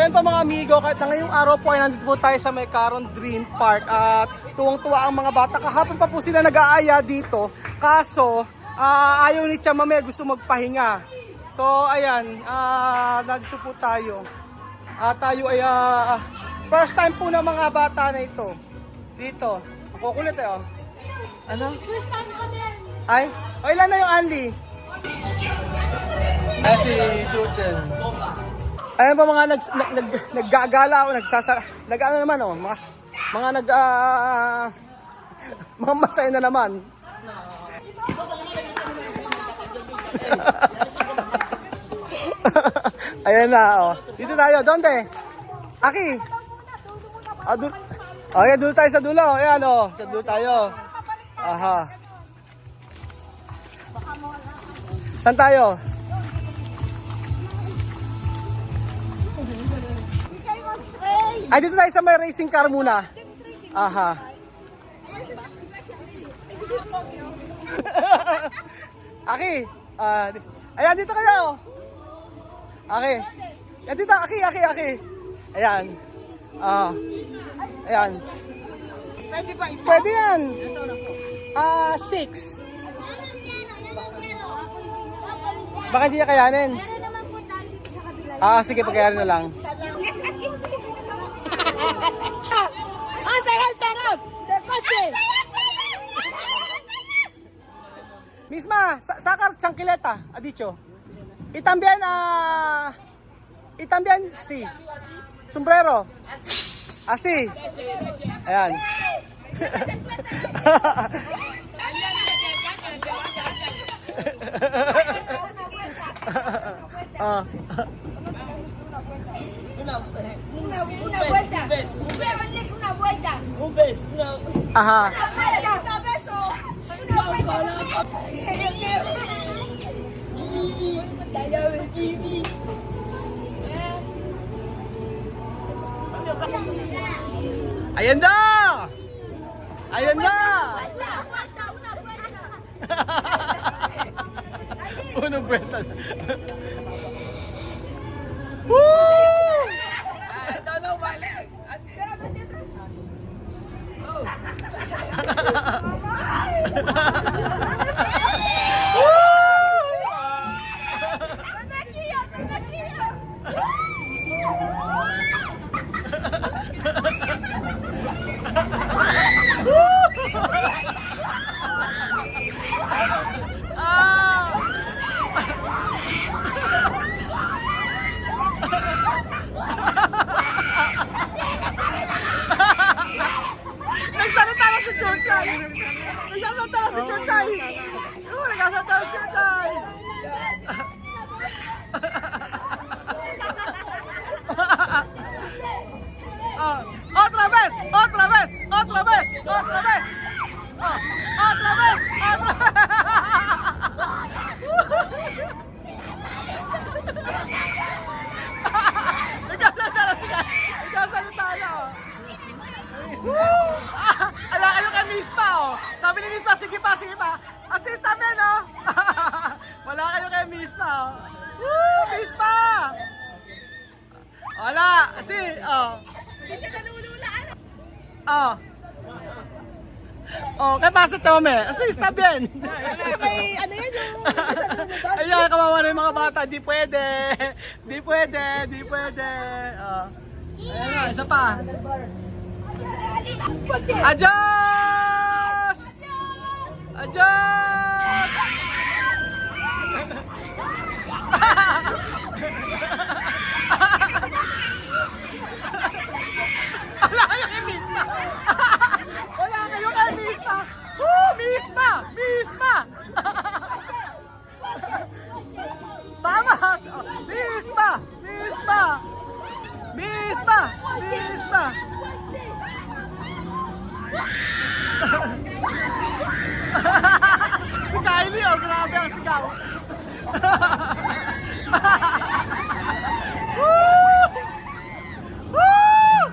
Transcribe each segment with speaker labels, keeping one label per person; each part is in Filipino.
Speaker 1: ayan pa mga amigo, kahit na ngayong araw po ay nandito po tayo sa may Caron Dream Park at tuwang-tuwa ang mga bata. Kahapon pa po sila nag-aaya dito, kaso ayaw ni Chama May, gusto magpahinga. So ayan, nandito po tayo. Tayo ay first time po ng mga bata na ito. Dito. Ang kukulit eh, oh. Ano?
Speaker 2: First time ko din.
Speaker 1: Ay, ilan na yung Anli? Ay, si Chuchen. Ayan pa mga naggagala o nag-ano naman, oh. Mga masaya na naman. Ayan na, oh. Dito tayo, donde? Aki. Ayan, doon tayo sa dulo. Ayan, oh. Sa dulo tayo. Aha. Saan tayo? Ay, dito tayo sa may racing car muna. Aha. Aki. Ayan, dito kayo. Aki. Ayan, dito. Aki. Ayan. Ayan.
Speaker 2: Pwede ba ito?
Speaker 1: Pwede yan. 6. Baka hindi niya kayanin.
Speaker 2: Meron naman po tayo dito sa kabila.
Speaker 1: Sige, pagkayanin na lang.
Speaker 2: Sarap! Kasi!
Speaker 1: Misma, sakar chancleta, ha dicho. Y también sí. Sombrero. Así. Ayan.
Speaker 2: Una vuelta. Una vuelta.
Speaker 1: Aha. Ayan na! Ayan na! Unang buweta na. Woo! Nagsalita na si Chuchay! Nagsasalita na si Chuchay! Nagsasalita na si Chuchay! Otra vez! Otra vez! Otra vez! Otra vez! Otra vez! Otra vez! Nagsasalita na, oh. Ala kayo kay Miss Pa, oh. Sabi ni Miss Pa, sige pa. Assist namin, oh. Wala kayo kay Miss Pa, oh. Miss Pa! Wala,
Speaker 2: Hindi siya nanunulaan.
Speaker 1: ¿Qué pasa, Chome? Assist namin.
Speaker 2: May ano yan yung
Speaker 1: Ayan, kawawa na yung mga bata. Di pwede. Ayan na, isa pa. Adios! Adios! Wala kayo kay Misma! Wala kayo kay Misma! Misma! Tama! Misma! Si Kylie, oh, grabe ang sigaw. Woo! Woo!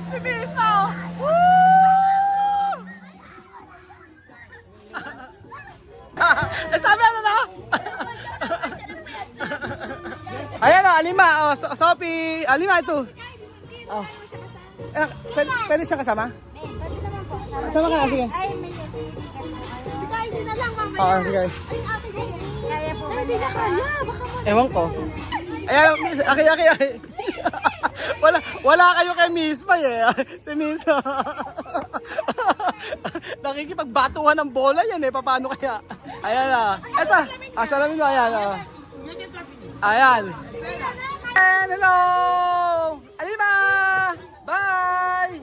Speaker 1: Si Misa, oh. Woo! Sabi ano na Alima, Sophie. Alima, ito. Oh. Pwede siyang kasama?
Speaker 2: Pwede naman po.
Speaker 1: Kasama ka, sige.
Speaker 2: Ay, may hindi ka, hindi na lang mamaya.
Speaker 1: Oo, sige.
Speaker 2: Ay, ate, kaya po ba hindi na kaya? Baka mo.
Speaker 1: Ewan ko. Ayan, aki. Wala kayo kay Miss May eh. Si Miss. Nakikipagbatuhan ng bola yan eh. Paano kaya? Ayan ah. Eto. Salamin mo. Ayan ah. Ayan. And hello! Alima! Bye!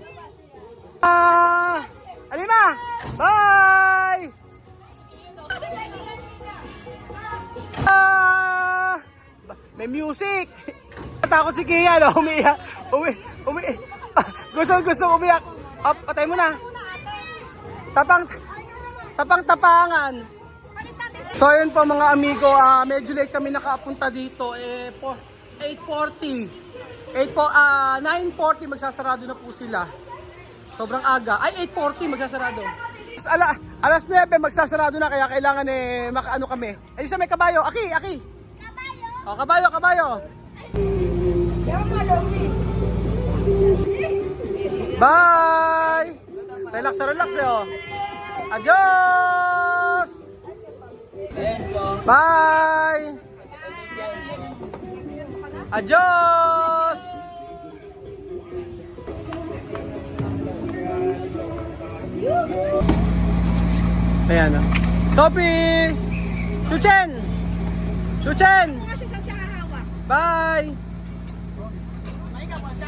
Speaker 1: Alima! Bye! May music! Natakot si Kia, no? Umiiyak. Gusto umiyak. Oh, patay mo na. Tapangan. So yun po mga amigo, medyo late kami nakapunta dito. 9:40 magsasarado na po sila. Sobrang aga. Ay, 8:40 magsasarado. Alas 9 magsasarado na kaya kailangan makaano kami. Ayun sa may kabayo. Aki. Kabayo. Oh, kabayo. Bye! Relax oh. Adios! Bye! Adios! Ayan oh. Sophie! Chuchen! Bye!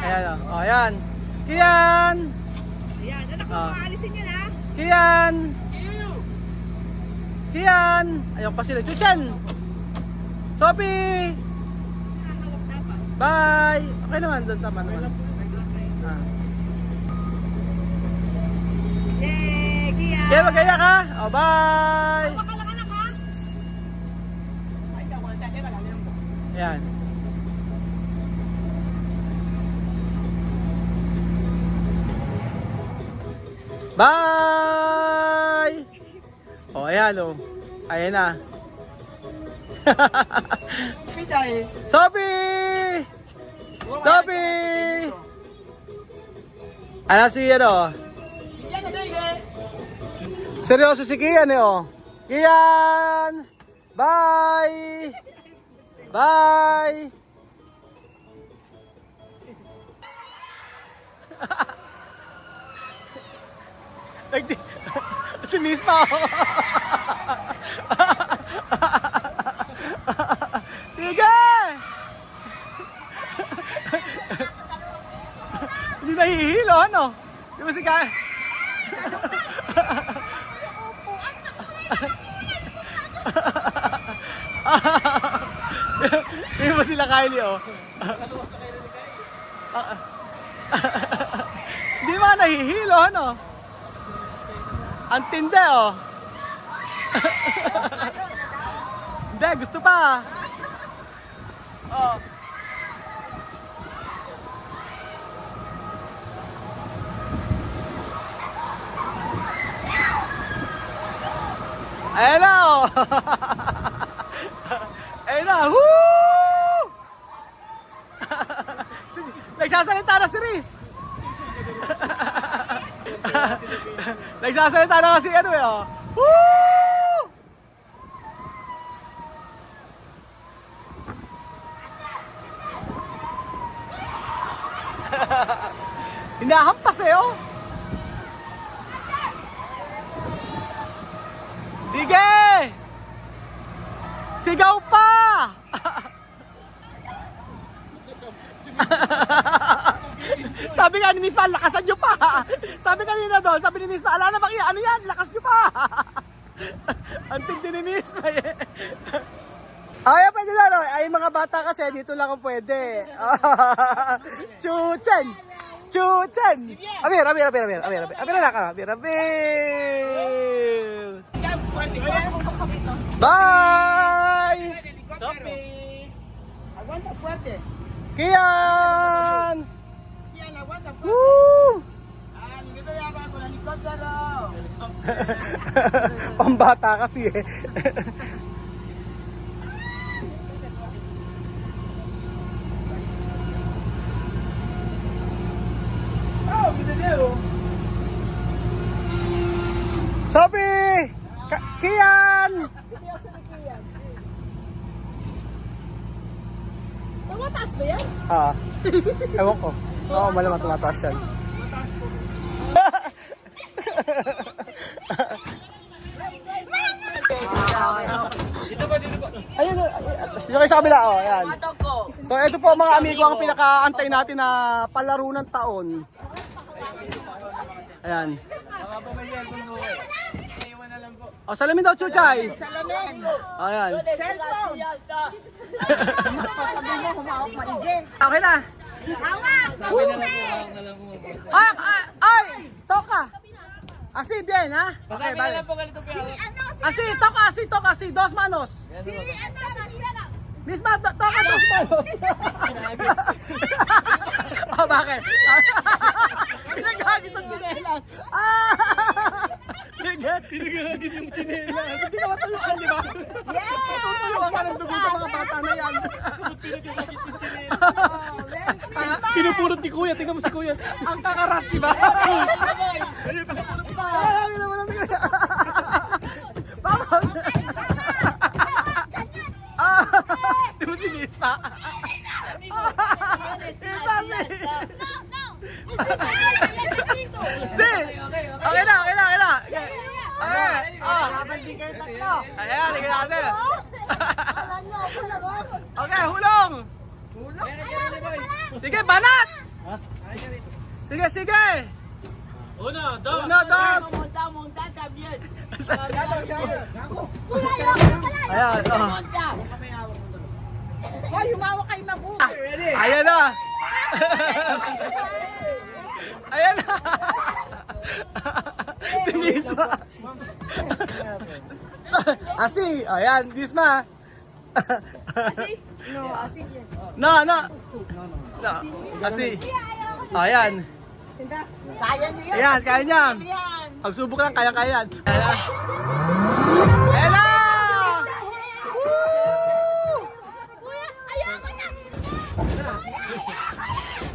Speaker 1: Ayan oh. Ayan. Kian!
Speaker 2: Ayan, anak ko, maalisin nyo na.
Speaker 1: Kian! Ayaw pa sila. Chuchen! Sophie! Bye! Okay naman, doon tama naman.
Speaker 2: Kian.
Speaker 1: Kaya magaya ka? Oh, bye!
Speaker 2: Anak ha?
Speaker 1: Ayan. Bye! Oh, ayan oh. Ayan na. Sophie! Ano si ano? Seryoso si Kian eh oh. Kian! Bye! Si Miss pa ako. Sige! Hindi nahihilo, ano? Di ba si Kaya? Di ba sila Kylie, oh? Di ba nahihilo, ano? Ang tindi, oh. Hindi, gusto pa. Oh. Ayan na, oh. Ayan na, woo! Nagsasalita na si Riz. Nagsasalita na kasi ano eh, oh. Woo! Hinahampas eh, oh. Sige! Sigaw pa! Sabi nga ni Miss Pa, lakasan nyo pa. Sabi kanina doon, sabi ni Miss Pa, ala na ba ano yan, lakas nyo pa. Ang tindi ni Miss Pa eh. Ay, pwede na, no? Ay, mga bata kasi, dito lang ang pwede. Chuchen! Abir na ka, abir. Bye!
Speaker 3: Sophie! Aguanta fuerte.
Speaker 1: Kian!
Speaker 3: Kian, aguanta fuerte.
Speaker 1: Woo!
Speaker 3: Nandito yan ako ng helikoptero.
Speaker 1: Pambata kasi eh. Sophie! Kian!
Speaker 2: Tumataas ba yan?
Speaker 1: Ah, ewan ko. Oo, malamang tumataas yan. Ayun, yung kayo sa kabila, oh, ayan. So, ito po mga amigo ang pinakaantay natin na palaro ng taon. Ayan. O, salamin daw, Chuchay.
Speaker 2: Salamin.
Speaker 1: Ayan.
Speaker 2: Cellphone. Sabi mo, humawak maigil.
Speaker 1: Okay na.
Speaker 2: Hawak!
Speaker 1: Ay! Toka! Así, bien, ha? Okay, vale. Así, dos manos. Misma, toka dos manos. Oh, bakit? Pinagagis ang chinelas. Pinagagis yung chinelas. Hindi ka matulungan, di ba?
Speaker 2: Yeah!
Speaker 1: Tutulungan ka ng dugo sa mga bata na yan.
Speaker 4: Pinupurot ni Kuya, tingnan mo si Kuya.
Speaker 1: Ang kakaras, di ba? Vamos! Di mo si Miss pa? Si! Okay na. Okay. Ayan, tingnan natin. Okay, hulong! Sige, banat! Sige!
Speaker 4: Una, dos.
Speaker 1: Ayan,
Speaker 2: Hoy, humawak kayo mabuti.
Speaker 1: Ayan na! Ayan na! Si Misma! Asi! Ayan, Misma! No! Asi! Ayan!
Speaker 2: Kaya niyo yan.
Speaker 1: Ayan, kaya niya!
Speaker 2: Yan.
Speaker 1: Pagsubok lang, kaya yan! Ayan! Ayan na!
Speaker 2: Kuya, ayoko na.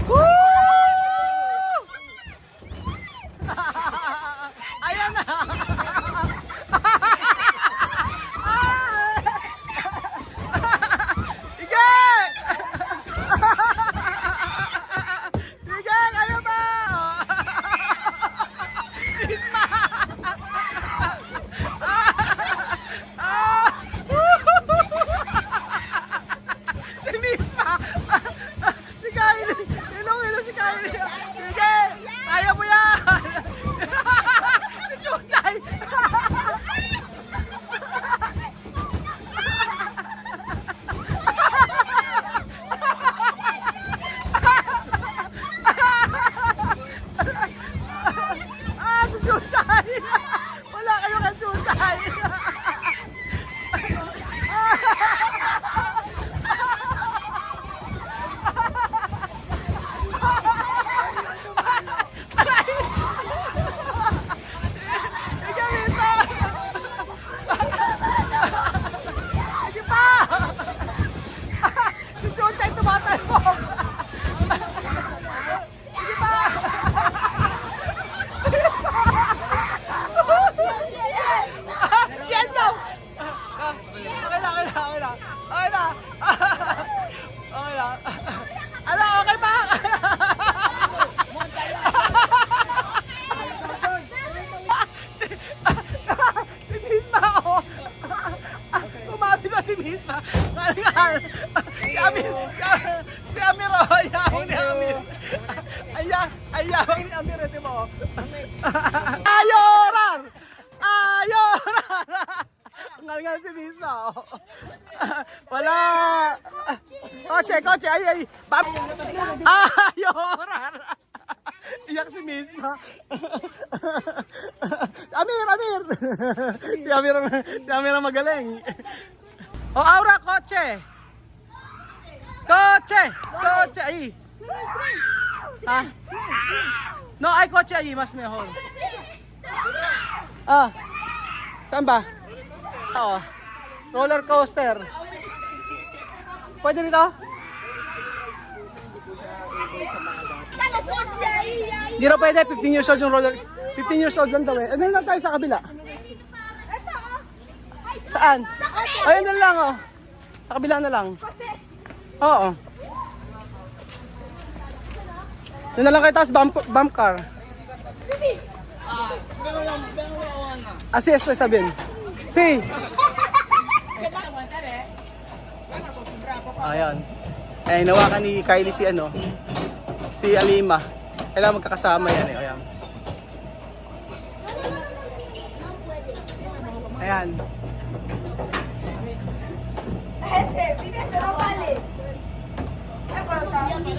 Speaker 1: Woo! Ayan na! Sige! Sige, kayo ba? Misma! Si Misma! Si Kylie! Ilong si Kylie! Sige! Kaya mo yan! Si Chuchay! Si Chuchay! Wala kayo kay Chuchay! Ikaw, Mita! Sige pa! Si Chuchay tumatalbog! Sige pa! Yan daw! Okay na. Ano, okay pa? Si Misma, oh! Tumabi na si Misma. Si Amir, oh! Ayawang ni Amir. Ayawang ni Amir, di mo? Ayoran! Ngalngal si Misma, oh. Wala! Kotse, ay! Ayoran! Iyak si Misma. Amir! Si Amir ang magaling. Oh, Aura, kotse! Ay! Ha? No, ay kotse ay mas mejor. Saan ba? Oo. Roller coaster. Pwede dito?
Speaker 2: Talas,
Speaker 1: Hindi raw pwede, 15 years old yung roller. 15 years old lang daw eh. Ano lang tayo sa kabila? Saan? Ayun na lang oh. Sa kabila na lang. Oo. Doon na lang kayo tapos bump car. Así estoy sabihin. Si. Ayan. Eh, nawakan ni Kylie si ano, si Alima. Kailangan magkakasama yan eh. Ayan. Ayan.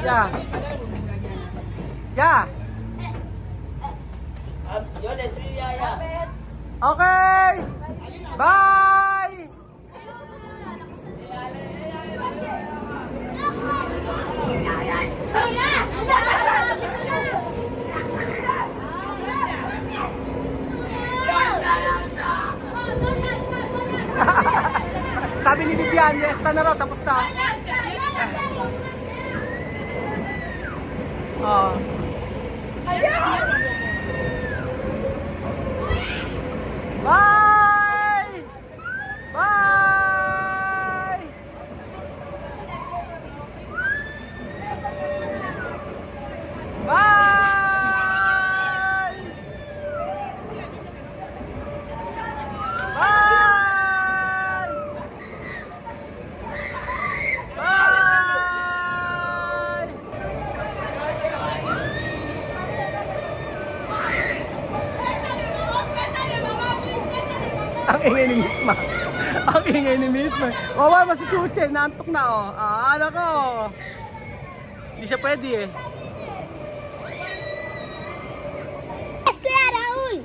Speaker 1: Ya. Ya. Okay. Bye. Sabi ni Vivian, yes na raw, tapos na. Oh. Bye! Bye! Bye! Bye! Bye! Ang ingay ni Misma. Ang ingay ni Misma. Wawa mas si Chuche, naantok na oh. Ah, ano ko. Hindi siya pwede eh.
Speaker 2: Es que a Raúl.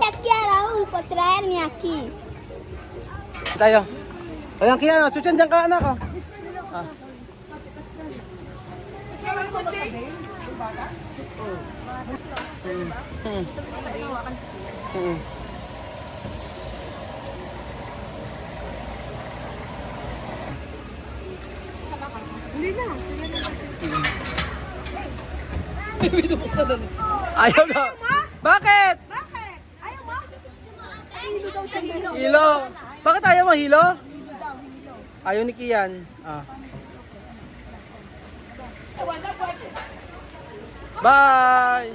Speaker 2: Es que a Raúl por traerme aquí.
Speaker 1: Tayo. Ayan kaya na, Chuche, dyan ka anak oh. Ah. Ayaw na. Bakit?
Speaker 2: Ayaw mo? Hilo daw siya, hilo.
Speaker 1: Hilo. Bakit ayaw mo hilo? Ayaw ni Kian. Ah. Bye.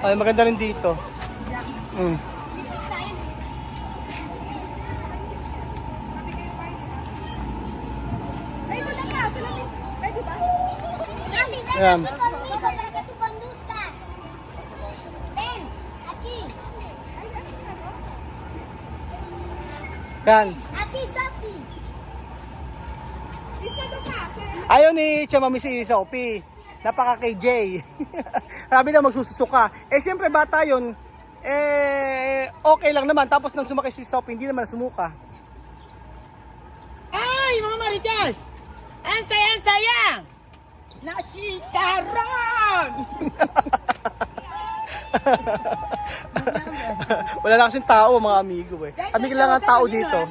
Speaker 1: Ay, maganda rin dito.
Speaker 2: Ven, ven aquí conmigo para que tú conduzcas. Ven, aquí.
Speaker 1: Yan.
Speaker 2: Aquí, Sophie.
Speaker 1: Ayaw ni Chamami si Sophie. Napaka KJ. Sabi na magsusuka. Eh siyempre bata yun. Eh okay lang naman. Tapos nang sumakay si Sophie, hindi naman sumuka.
Speaker 3: Ay, mga marites! Ang saya-saya! Nakikaroon!
Speaker 1: Wala lang kasing tao mga amigo eh. Kami lang ang tao dito.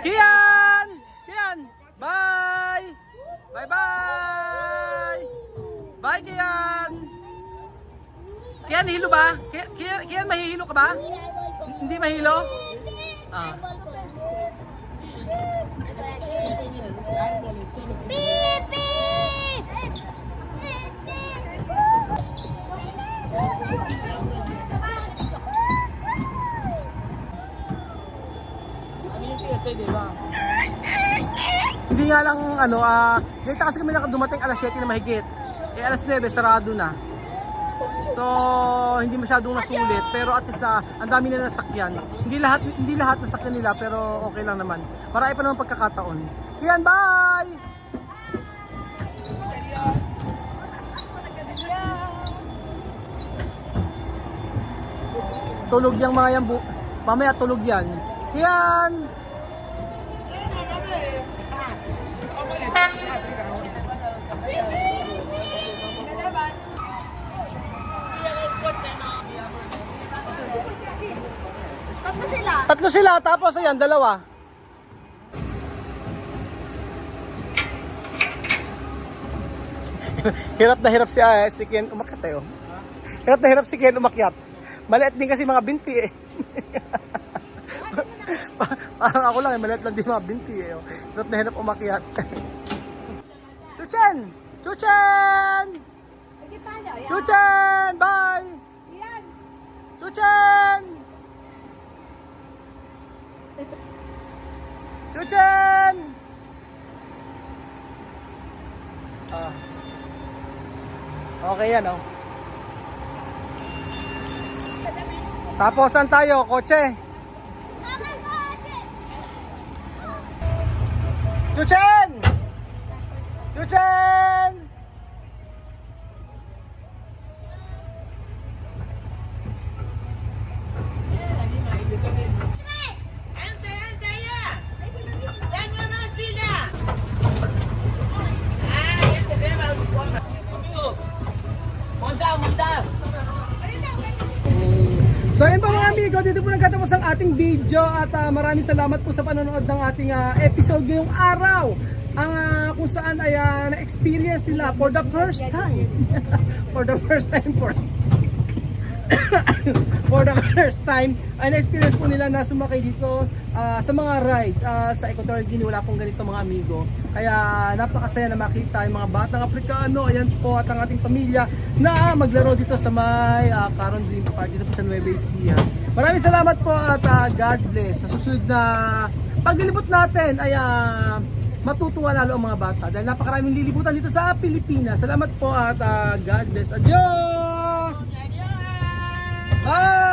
Speaker 1: Kian! Kian! Bye! Bye bye! Bye Kian! Kian, hilo ba? Kian, mahihilo ka ba? Hindi mahilo? Ah.
Speaker 2: Beep, beep.
Speaker 1: Hindi nga lang ano, dito kasi kami dumating alas 7 na mahigit. Eh alas 9 sarado na. So, hindi masyadong nasulit pero at least na ang dami na nasakyan. Hindi lahat nasakyan nila pero okay lang naman. Marami pa naman pagkakataon. Kian, bye! Tulog yang mga yan. Mamaya tulog yan. Kian! Tatlo sila, tapos ayan, dalawa. Hirap na hirap si Ken umakyat eh. Oh. Hirap na hirap si Ken umakyat. Maliit din kasi mga binti eh. Parang ako lang eh, maliit lang din mga binti eh. Oh. Hirap na hirap umakyat. Chuchen! Chuchen! Chuchen! Bye! Chuchen! Chuchen! Okay yan, oh. Tapos, saan tayo? Kotse? Chuchen! Chuchen!
Speaker 3: Ensa ya. Dan mama sila. Yan sa beba. Monta.
Speaker 1: So ayun po mga amigo, dito po nagtatapos ang ating video at maraming salamat po sa panonood ng ating episode ngayong araw. Ang kung saan ay na-experience nila for the first time. For the first time ay na-experience po nila na sumakay dito sa mga rides sa Equatorial Guinea. Wala pong ganito mga amigo. Kaya napakasaya na makita yung mga batang Afrikano, ayan po, at ang ating pamilya na maglaro dito sa may Caron Dream Park dito po sa Nueva Ecija. Maraming salamat po at God bless. Sa susunod na paglilibot natin ay matutuwa lalo ang mga bata dahil napakaraming lilibutan dito sa Pilipinas. Salamat po at God bless. Adios! Bye!